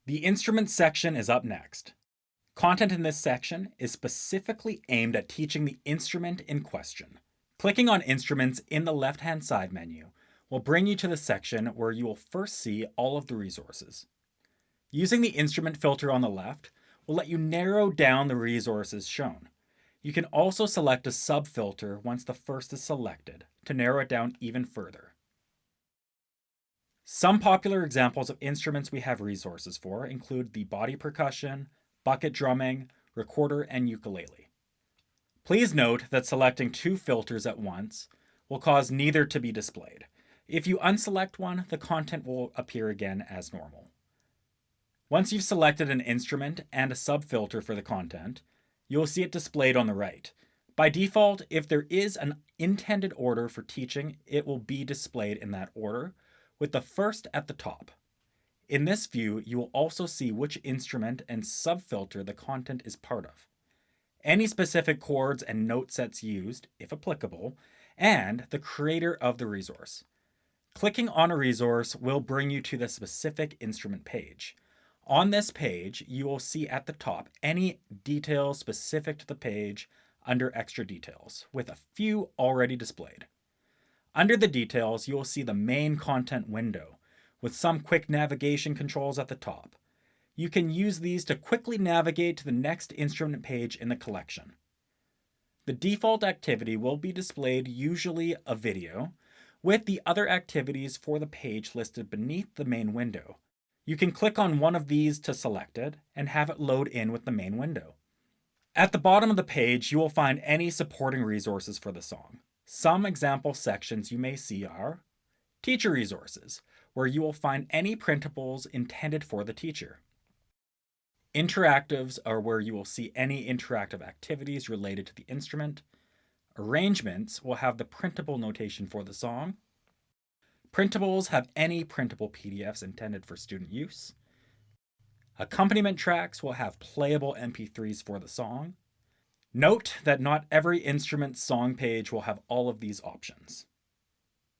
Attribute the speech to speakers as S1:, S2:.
S1: The Instruments section is up next. Content in this section is specifically aimed at teaching the instrument in question. Clicking on Instruments in the left-hand side menu will bring you to the section where you will first see all of the resources. Using the instrument filter on the left will let you narrow down the resources shown. You can also select a sub-filter once the first is selected to narrow it down even further. Some popular examples of instruments we have resources for include the body percussion, bucket drumming, recorder, and ukulele. Please note that selecting two filters at once will cause neither to be displayed. If you unselect one, the content will appear again as normal. Once you've selected an instrument and a sub-filter for the content, you'll see it displayed on the right. By default, if there is an intended order for teaching, it will be displayed in that order, with the first at the top. In this view, you will also see which instrument and sub-filter the content is part of, any specific chords and note sets used, if applicable, and the creator of the resource. Clicking on a resource will bring you to the specific instrument page. On this page, you will see at the top any details specific to the page under Extra Details, with a few already displayed. Under the details, you will see the main content window, with some quick navigation controls at the top. You can use these to quickly navigate to the next instrument page in the collection. The default activity will be displayed, usually a video, with the other activities for the page listed beneath the main window. You can click on one of these to select it and have it load in with the main window. At the bottom of the page, you will find any supporting resources for the song. Some example sections you may see are Teacher Resources, where you will find any printables intended for the teacher. Interactives are where you will see any interactive activities related to the instrument. Arrangements will have the printable notation for the song. Printables have any printable PDFs intended for student use. Accompaniment tracks will have playable MP3s for the song. Note that not every instrument song page will have all of these options.